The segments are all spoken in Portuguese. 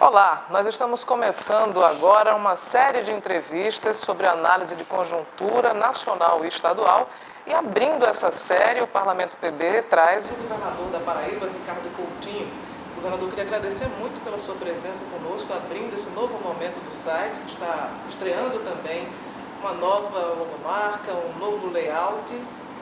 Olá, nós estamos começando agora uma série de entrevistas sobre análise de conjuntura nacional e estadual. E abrindo essa série, o Parlamento PB traz o governador da Paraíba, Ricardo Coutinho. Governador, queria agradecer muito pela sua presença conosco, abrindo esse novo momento do site, que está estreando também uma nova logomarca, um novo layout.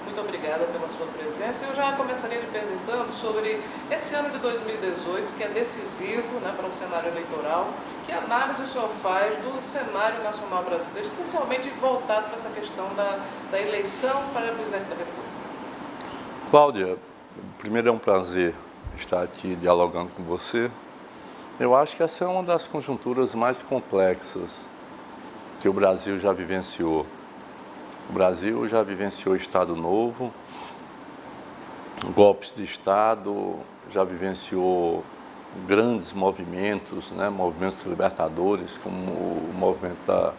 Muito obrigada pela sua presença. Eu já começaria lhe perguntando sobre esse ano de 2018, que é decisivo, né, para o cenário eleitoral. Que análise o senhor faz do cenário nacional brasileiro, especialmente voltado para essa questão da eleição para presidente da República? Cláudia, primeiro é um prazer estar aqui dialogando com você. Eu acho que essa é uma das conjunturas mais complexas que o Brasil já vivenciou. O Brasil já vivenciou Estado Novo, golpes de Estado, já vivenciou grandes movimentos, né, movimentos libertadores, como o movimento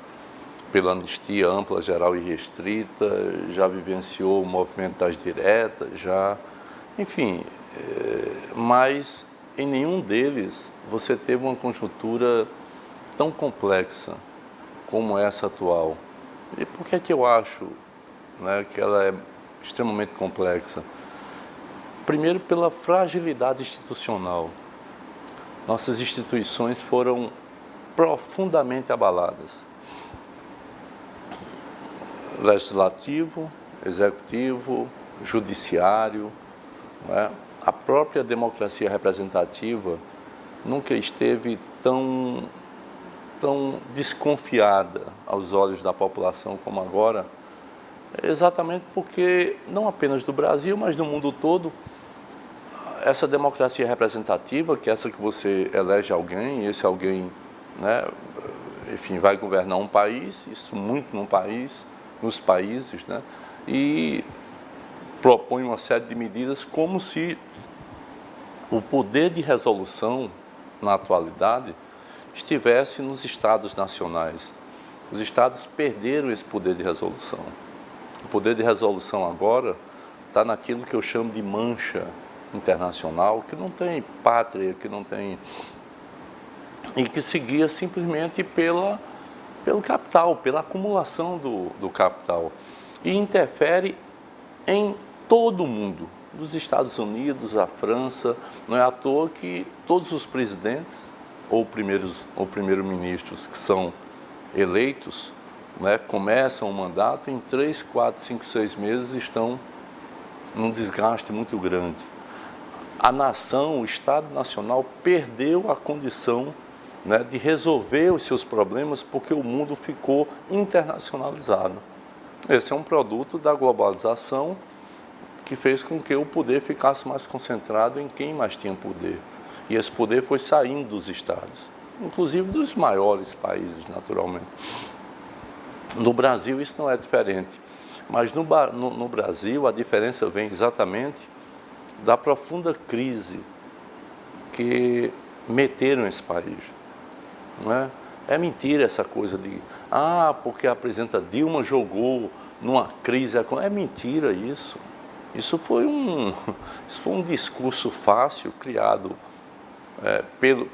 pela anistia ampla, geral e restrita, já vivenciou o movimento das diretas, enfim, mas em nenhum deles você teve uma conjuntura tão complexa como essa atual. E por que eu acho, né, que ela é extremamente complexa? Primeiro, pela fragilidade institucional. Nossas instituições foram profundamente abaladas. Legislativo, executivo, judiciário, né? A própria democracia representativa nunca esteve tão desconfiada aos olhos da população como agora, exatamente porque, não apenas do Brasil, mas do mundo todo, essa democracia representativa, que é essa que você elege alguém, e esse alguém, né, enfim, vai governar um país, isso muito num país, nos países, né, e propõe uma série de medidas como se o poder de resolução, na atualidade, estivesse nos estados nacionais. Os estados perderam esse poder de resolução. O poder de resolução agora está naquilo que eu chamo de mancha internacional, que não tem pátria, que não tem... e que se guia simplesmente pelo capital, pela acumulação do capital. E interfere em todo o mundo, dos Estados Unidos, a França. Não é à toa que todos os presidentes ou primeiro-ministros que são eleitos, né, começam o mandato, em 3, 4, 5, 6 meses estão num desgaste muito grande. A nação, o Estado Nacional, perdeu a condição, né, de resolver os seus problemas porque o mundo ficou internacionalizado. Esse é um produto da globalização que fez com que o poder ficasse mais concentrado em quem mais tinha poder. E esse poder foi saindo dos estados, inclusive dos maiores países, naturalmente. No Brasil isso não é diferente, mas no Brasil a diferença vem exatamente da profunda crise que meteram esse país. Não é? É mentira essa coisa de, porque a presidenta Dilma jogou numa crise. É mentira isso. Isso foi um discurso fácil, criado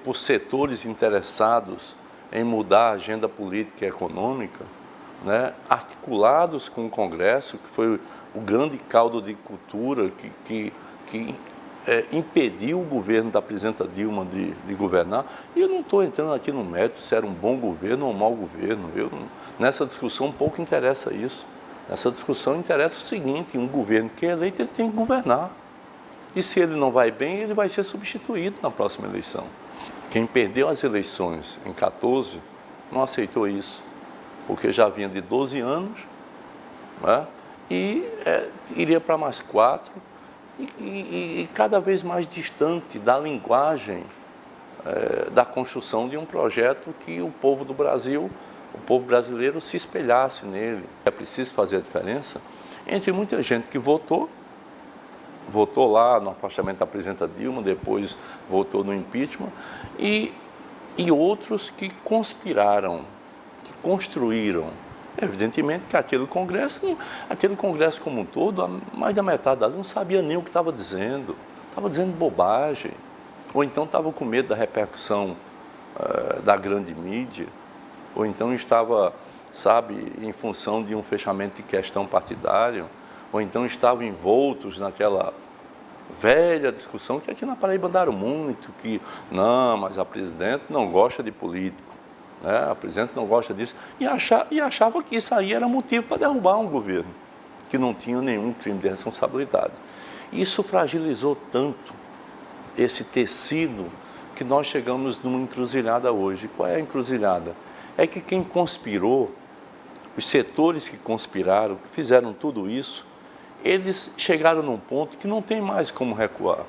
por setores interessados em mudar a agenda política e econômica, né, articulados com o Congresso, que foi o grande caldo de cultura que impediu o governo da presidenta Dilma de governar. E eu não estou entrando aqui no mérito se era um bom governo ou um mau governo. Nessa discussão pouco interessa isso. Nessa discussão interessa o seguinte: um governo que é eleito, ele tem que governar. E se ele não vai bem, ele vai ser substituído na próxima eleição. Quem perdeu as eleições em 14 não aceitou isso, porque já vinha de 12 anos, né, e iria para mais 4, e cada vez mais distante da linguagem da construção de um projeto que o povo do Brasil, o povo brasileiro, se espelhasse nele. É preciso fazer a diferença entre muita gente que votou lá no afastamento da presidenta Dilma, depois votou no impeachment, e outros que conspiraram, que construíram. Evidentemente que aquele Congresso como um todo, mais da metade delas não sabia nem o que estava dizendo bobagem, ou então estava com medo da repercussão da grande mídia, ou então estava, sabe, em função de um fechamento de questão partidário, ou então estavam envoltos naquela velha discussão que aqui na Paraíba andaram muito, que não, mas a presidente não gosta de político, né? A presidente não gosta disso, e achava que isso aí era motivo para derrubar um governo, que não tinha nenhum crime de responsabilidade. Isso fragilizou tanto esse tecido que nós chegamos numa encruzilhada hoje. Qual é a encruzilhada? É que quem conspirou, os setores que conspiraram, que fizeram tudo isso, eles chegaram num ponto que não tem mais como recuar.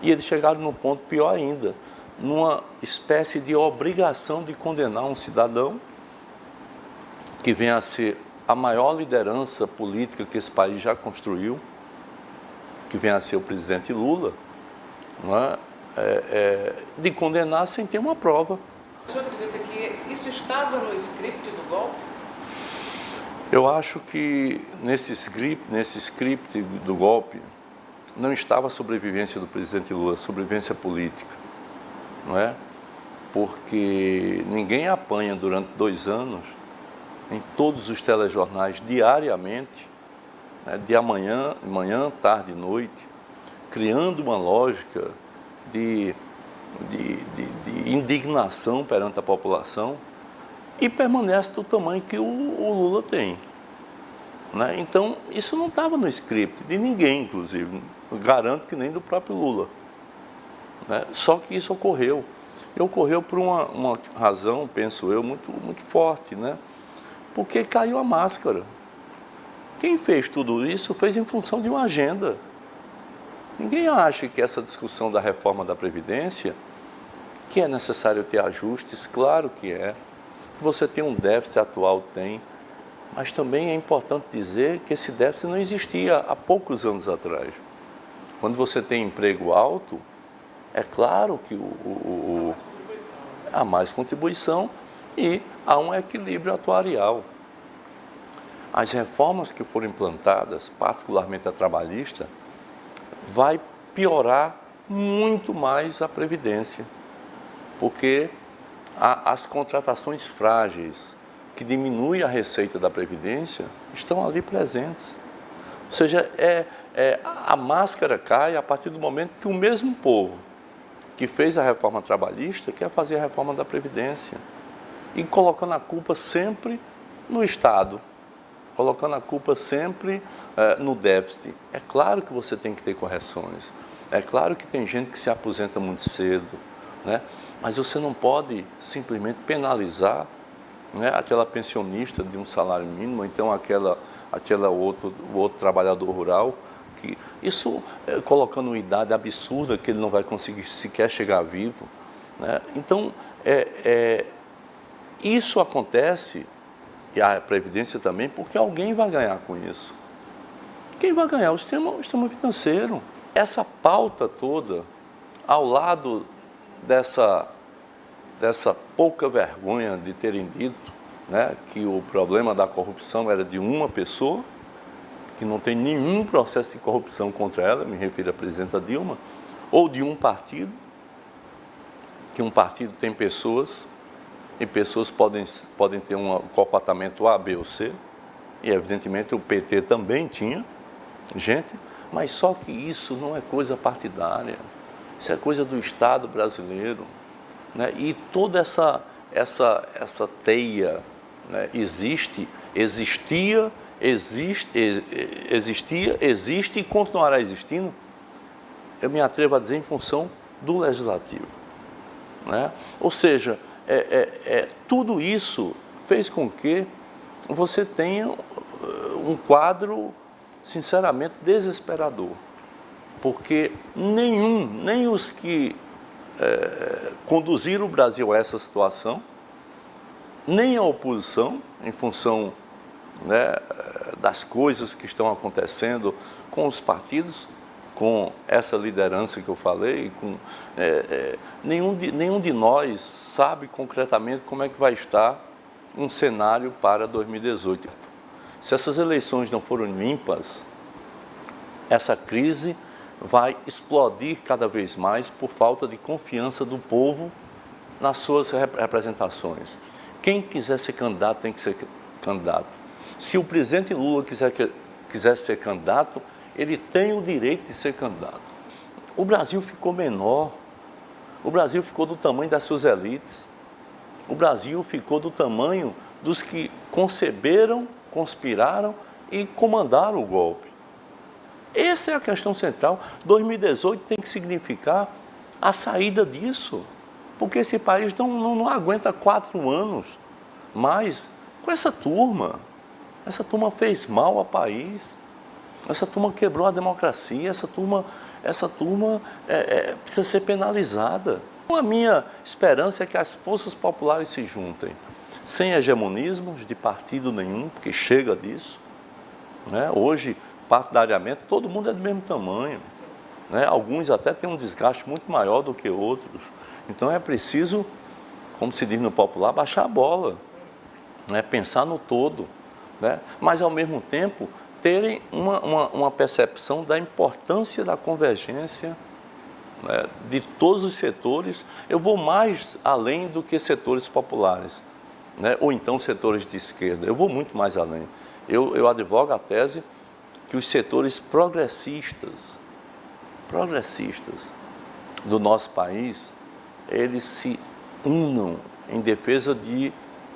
E eles chegaram num ponto pior ainda, numa espécie de obrigação de condenar um cidadão que vem a ser a maior liderança política que esse país já construiu, que vem a ser o presidente Lula, não é? De condenar sem ter uma prova. O senhor acredita que isso estava no script do golpe? Eu acho que nesse script do golpe não estava a sobrevivência do presidente Lula, a sobrevivência política, não é? Porque ninguém apanha durante 2 anos em todos os telejornais diariamente, né, de manhã, tarde e noite, criando uma lógica de indignação perante a população, e permanece do tamanho que o Lula tem, né? Então, isso não estava no script de ninguém, inclusive, eu garanto que nem do próprio Lula, né? Só que isso ocorreu. E ocorreu por uma razão, penso eu, muito forte, né? Porque caiu a máscara. Quem fez tudo isso fez em função de uma agenda. Ninguém acha que essa discussão da reforma da Previdência, que é necessário ter ajustes, claro que é. Que você tem um déficit atual, tem. Mas também é importante dizer que esse déficit não existia há poucos anos atrás. Quando você tem emprego alto, é claro que há mais contribuição e há um equilíbrio atuarial. As reformas que foram implantadas, particularmente a trabalhista, vai piorar muito mais a Previdência, porque as contratações frágeis, que diminuem a receita da Previdência, estão ali presentes. Ou seja, a máscara cai a partir do momento que o mesmo povo que fez a reforma trabalhista quer fazer a reforma da Previdência, e colocando a culpa sempre no Estado, colocando a culpa sempre no déficit. É claro que você tem que ter correções, é claro que tem gente que se aposenta muito cedo, né? Mas você não pode simplesmente penalizar, né, aquela pensionista de um salário mínimo, então o outro trabalhador rural, que isso colocando uma idade absurda que ele não vai conseguir sequer chegar vivo, né? Então, isso acontece, e a Previdência também, porque alguém vai ganhar com isso. Quem vai ganhar? O sistema financeiro. Essa pauta toda, ao lado dessa pouca vergonha de terem dito, né, que o problema da corrupção era de uma pessoa, que não tem nenhum processo de corrupção contra ela, me refiro à presidenta Dilma, ou de um partido, que um partido tem pessoas, e pessoas podem ter um comportamento A, B ou C, e evidentemente o PT também tinha gente, mas só que isso não é coisa partidária, isso é coisa do Estado brasileiro, né? E toda essa teia, né, existe e continuará existindo, eu me atrevo a dizer, em função do Legislativo, né? Ou seja, tudo isso fez com que você tenha um quadro, sinceramente, desesperador, porque nem os que conduziram o Brasil a essa situação, nem a oposição, em função, né, das coisas que estão acontecendo com os partidos, com essa liderança que eu falei, nenhum de nós sabe concretamente como é que vai estar um cenário para 2018. Se essas eleições não forem limpas, essa crise vai explodir cada vez mais por falta de confiança do povo nas suas representações. Quem quiser ser candidato tem que ser candidato. Se o presidente Lula quiser ser candidato, ele tem o direito de ser candidato. O Brasil ficou menor, o Brasil ficou do tamanho das suas elites, o Brasil ficou do tamanho dos que conceberam, conspiraram e comandaram o golpe. Essa é a questão central. 2018 tem que significar a saída disso, porque esse país não aguenta 4 anos mais com essa turma. Essa turma fez mal ao país, essa turma quebrou a democracia, essa turma precisa ser penalizada. A minha esperança é que as forças populares se juntem, sem hegemonismos de partido nenhum, porque chega disso. Né? Hoje, partidariamente, todo mundo é do mesmo tamanho. Né? Alguns até têm um desgaste muito maior do que outros. Então é preciso, como se diz no popular, baixar a bola, né? Pensar no todo, né? Mas ao mesmo tempo terem uma percepção da importância da convergência, né, de todos os setores. Eu vou mais além do que setores populares, né, ou então setores de esquerda. Eu vou muito mais além. Eu advogo a tese que os setores progressistas do nosso país, eles se unam em defesa de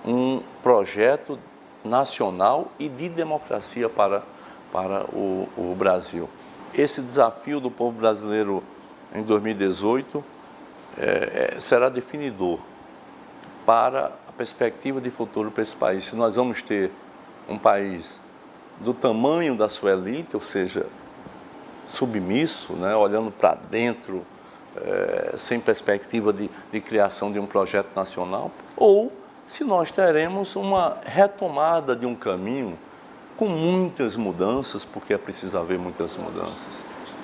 um projeto nacional e de democracia para o Brasil. Esse desafio do povo brasileiro em 2018 será definidor para a perspectiva de futuro para esse país. Se nós vamos ter um país do tamanho da sua elite, ou seja, submisso, né, olhando para dentro, sem perspectiva de criação de um projeto nacional, ou se nós teremos uma retomada de um caminho com muitas mudanças, porque é preciso haver muitas mudanças.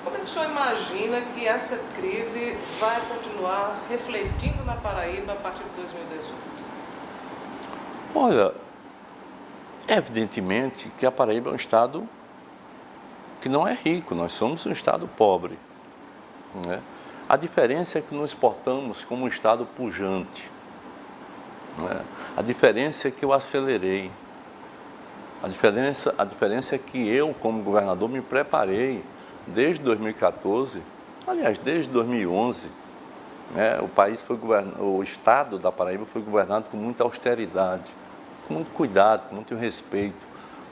Como é que o senhor imagina que essa crise vai continuar refletindo na Paraíba a partir de 2018? Olha, evidentemente que a Paraíba é um estado que não é rico, nós somos um estado pobre, né? A diferença é que nos portamos como um estado pujante, né? A diferença é que eu acelerei, a diferença é que eu, como governador, me preparei desde 2014, aliás, desde 2011, né? O estado da Paraíba foi governado com muita austeridade, com muito cuidado, com muito respeito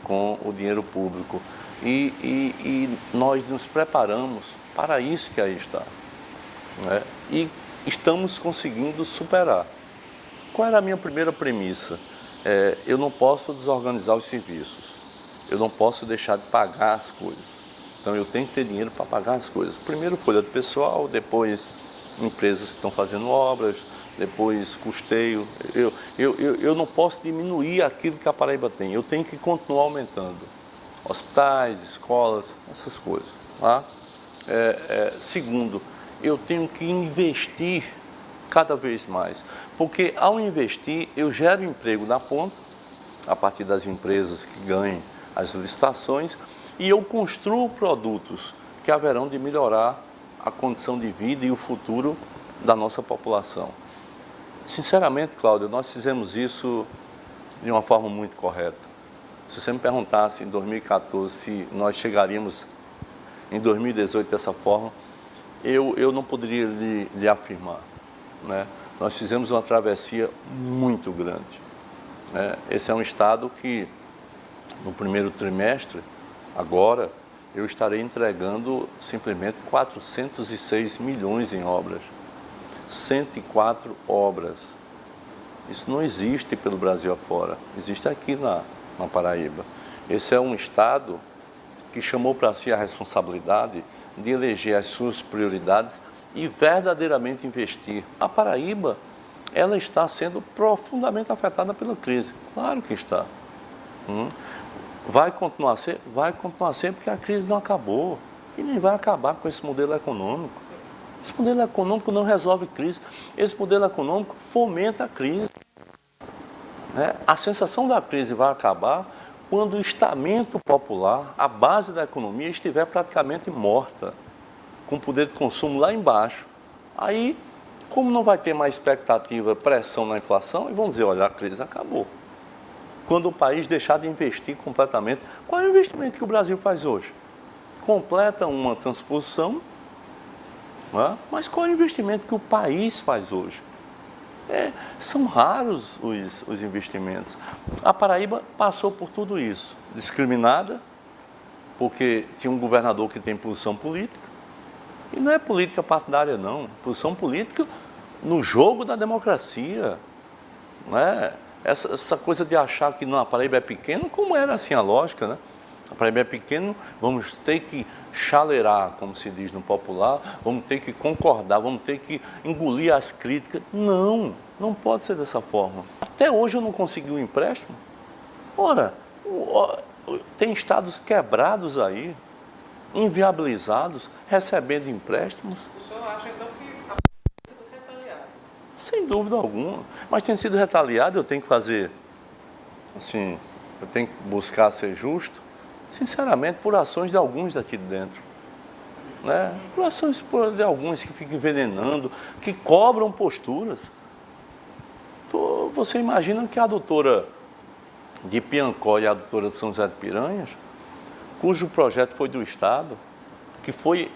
com o dinheiro público. E nós nos preparamos para isso que aí está, né? E estamos conseguindo superar. Qual era a minha primeira premissa? Eu não posso desorganizar os serviços, eu não posso deixar de pagar as coisas. Então eu tenho que ter dinheiro para pagar as coisas. Primeiro folha de pessoal, depois empresas que estão fazendo obras, depois custeio. Eu não posso diminuir aquilo que a Paraíba tem, eu tenho que continuar aumentando. Hospitais, escolas, essas coisas. Tá? Segundo, eu tenho que investir cada vez mais, porque ao investir eu gero emprego na ponta, a partir das empresas que ganhem as licitações, e eu construo produtos que haverão de melhorar a condição de vida e o futuro da nossa população. Sinceramente, Cláudio, nós fizemos isso de uma forma muito correta. Se você me perguntasse em 2014 se nós chegaríamos em 2018 dessa forma, eu não poderia lhe afirmar, né? Nós fizemos uma travessia muito grande, né? Esse é um estado que, no primeiro trimestre, agora, eu estarei entregando simplesmente 406 milhões em obras. 104 obras. Isso não existe pelo Brasil afora, existe aqui na Paraíba. Esse é um estado que chamou para si a responsabilidade de eleger as suas prioridades e verdadeiramente investir. A Paraíba, ela está sendo profundamente afetada pela crise. Claro que está. Vai continuar a ser? Vai continuar a ser, porque a crise não acabou. E nem vai acabar com esse modelo econômico. Esse modelo econômico não resolve crise. Esse modelo econômico fomenta a crise. Né? A sensação da crise vai acabar quando o estamento popular, a base da economia, estiver praticamente morta, com o poder de consumo lá embaixo. Aí Como não vai ter mais expectativa, pressão na inflação, e vão dizer, olha, a crise acabou. Quando o país deixar de investir completamente, qual é o investimento que o Brasil faz hoje? Completa uma transposição, né? Mas qual é o investimento que o país faz hoje? São raros os investimentos. A Paraíba passou por tudo isso, discriminada, porque tinha um governador que tem posição política, e não é política partidária não, posição política no jogo da democracia, não é? Essa coisa de achar que a Paraíba é pequena, como era assim a lógica, né? A Paraíba é pequeno, vamos ter que chaleirar, como se diz no popular, vamos ter que concordar, vamos ter que engolir as críticas. Não, não pode ser dessa forma. Até hoje eu não consegui um empréstimo. Ora, tem estados quebrados aí, inviabilizados, recebendo empréstimos. O senhor acha então que a tem sido retaliada? Sem dúvida alguma. Mas tem sido retaliado, eu tenho que fazer, assim, eu tenho que buscar ser justo, sinceramente, por ações de alguns daqui de dentro. Né? Por ações de alguns que ficam envenenando, que cobram posturas. Você imagina que a doutora de Piancó e a doutora de São José de Piranhas, cujo projeto foi do Estado, que foi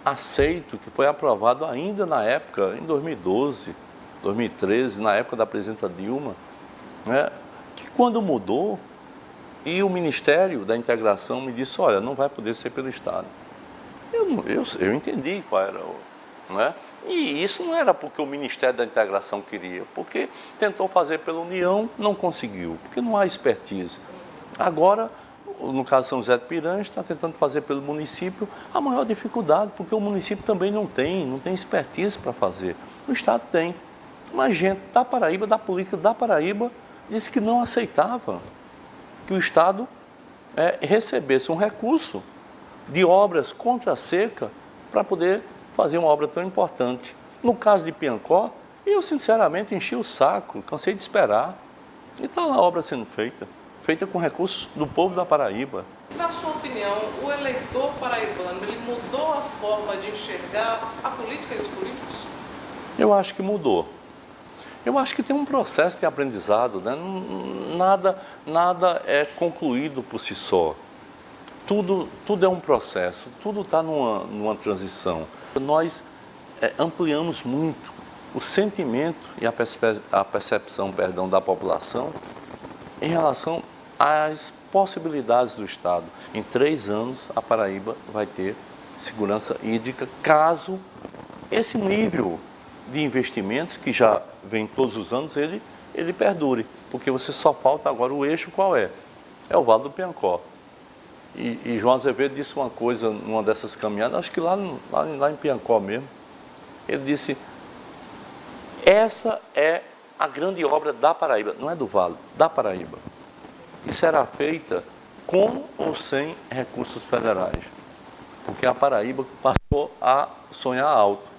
aceito, que foi aprovado ainda na época, em 2012, 2013, na época da presidenta Dilma, né? Que quando mudou, e o Ministério da Integração me disse, olha, não vai poder ser pelo Estado. Eu entendi qual era o... Né? E isso não era porque o Ministério da Integração queria, porque tentou fazer pela União, não conseguiu, porque não há expertise. Agora, no caso de São José de Piranhas, está tentando fazer pelo município a maior dificuldade, porque o município também não tem expertise para fazer. O Estado tem. Mas gente da Paraíba, da política da Paraíba, disse que não aceitava que o Estado recebesse um recurso de obras contra a seca para poder fazer uma obra tão importante. No caso de Piancó, eu sinceramente enchi o saco, cansei de esperar. E está lá a obra sendo feita com recursos do povo da Paraíba. Na sua opinião, o eleitor paraibano, ele mudou a forma de enxergar a política e os políticos? Eu acho que mudou. Eu acho que tem um processo de aprendizado, né? Nada é concluído por si só. Tudo é um processo, tudo está numa transição. Nós ampliamos muito o sentimento e a percepção da população em relação às possibilidades do Estado. Em 3 anos, a Paraíba vai ter segurança hídrica, caso esse nível de investimentos, que já vem todos os anos, ele perdure. Porque você só falta agora o eixo, qual é? É o Vale do Piancó. E João Azevedo disse uma coisa numa dessas caminhadas, acho que lá em Piancó mesmo. Ele disse, essa é a grande obra da Paraíba, não é do Vale, da Paraíba. E será feita com ou sem recursos federais. Porque a Paraíba passou a sonhar alto,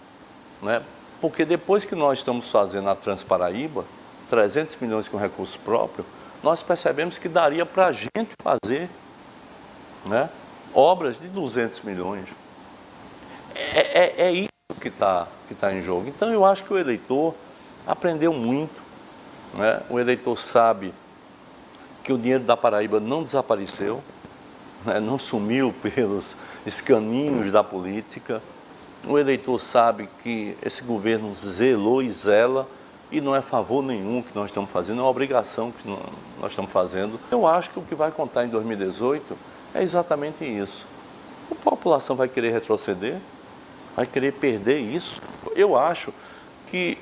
né? Porque depois que nós estamos fazendo a Transparaíba, 300 milhões com recurso próprio, nós percebemos que daria para a gente fazer, né, obras de 200 milhões. É isso que tá em jogo. Então eu acho que o eleitor aprendeu muito, né? O eleitor sabe que o dinheiro da Paraíba não desapareceu, né? Não sumiu pelos escaninhos da política. O eleitor sabe que esse governo zelou e zela, e não é favor nenhum que nós estamos fazendo, é uma obrigação que nós estamos fazendo. Eu acho que o que vai contar em 2018 é exatamente isso. A população vai querer retroceder, vai querer perder isso. Eu acho que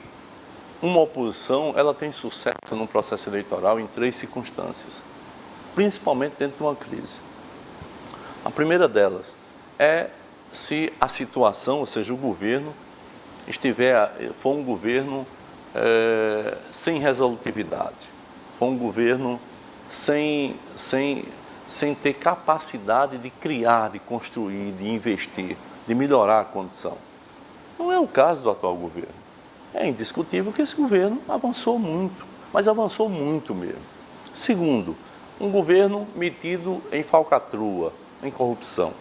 uma oposição, ela tem sucesso no processo eleitoral em 3 circunstâncias, principalmente dentro de uma crise. A primeira delas é se a situação, ou seja, o governo, for um governo sem resolutividade, for um governo sem ter capacidade de criar, de construir, de investir, de melhorar a condição. Não é o caso do atual governo. É indiscutível que esse governo avançou muito, mas avançou muito mesmo. Segundo, um governo metido em falcatrua, em corrupção.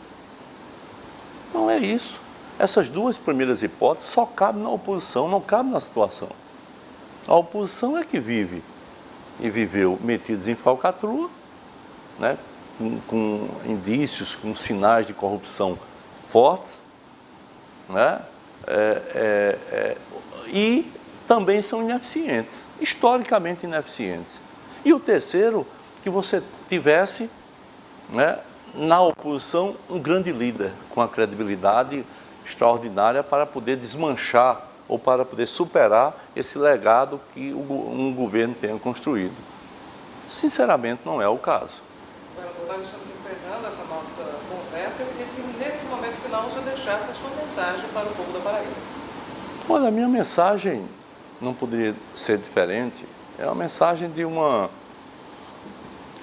Não é isso. Essas duas primeiras hipóteses só cabem na oposição, não cabem na situação. A oposição é que vive e viveu metidos em falcatrua, né, com indícios, com sinais de corrupção fortes, né, e também são ineficientes, historicamente ineficientes. E o terceiro, que você tivesse, né, na oposição um grande líder com a credibilidade extraordinária para poder desmanchar ou para poder superar esse legado que um governo tenha construído. Sinceramente, não é o caso. Nós estamos encerrando essa nossa conversa. Eu queria que, nesse momento final, você deixasse a sua mensagem para o povo da Paraíba. Olha, a minha mensagem não poderia ser diferente. É uma mensagem de uma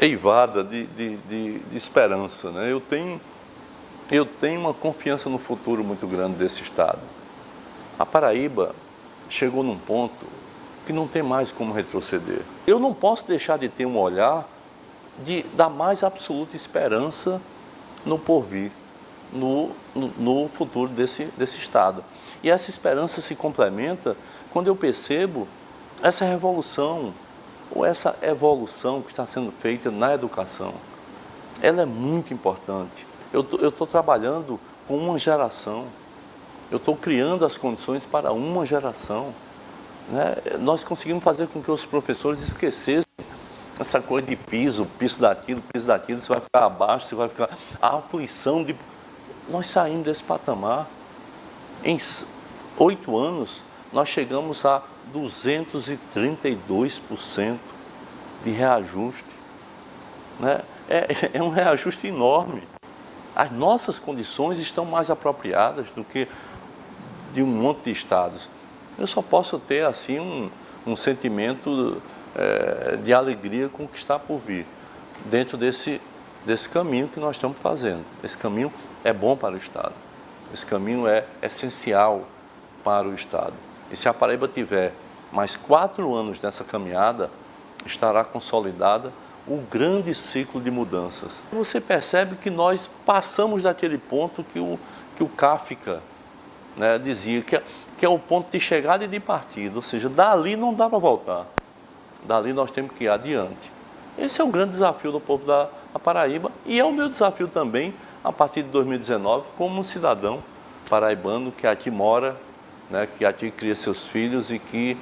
eivada de esperança, né? Eu tenho uma confiança no futuro muito grande desse estado. A Paraíba chegou num ponto que não tem mais como retroceder. Eu não posso deixar de ter um olhar da mais absoluta esperança no porvir, no futuro desse estado. E essa esperança se complementa quando eu percebo essa revolução, ou essa evolução que está sendo feita na educação. Ela é muito importante. Eu estou trabalhando com uma geração. Eu estou criando as condições para uma geração, né? Nós conseguimos fazer com que os professores esquecessem essa coisa de piso daquilo, você vai ficar abaixo, você vai ficar... A aflição de... Nós saímos desse patamar. Em 8 anos, nós chegamos a 232% de reajuste, né? É um reajuste enorme. As nossas condições estão mais apropriadas do que de um monte de estados. Eu só posso ter assim um sentimento de alegria com o que está por vir, dentro desse caminho que nós estamos fazendo. Esse caminho é bom para o estado, esse caminho é essencial para o estado. E se a Paraíba tiver mais 4 anos nessa caminhada, estará consolidada o grande ciclo de mudanças. Você percebe que nós passamos daquele ponto que o Kafka, né, dizia, que é o ponto de chegada e de partida, ou seja, dali não dá para voltar, dali nós temos que ir adiante. Esse é o grande desafio do povo da Paraíba e é o meu desafio também a partir de 2019 como um cidadão paraibano que aqui mora, né, que aqui cria seus filhos e que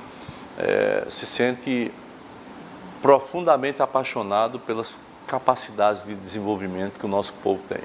se sente profundamente apaixonado pelas capacidades de desenvolvimento que o nosso povo tem.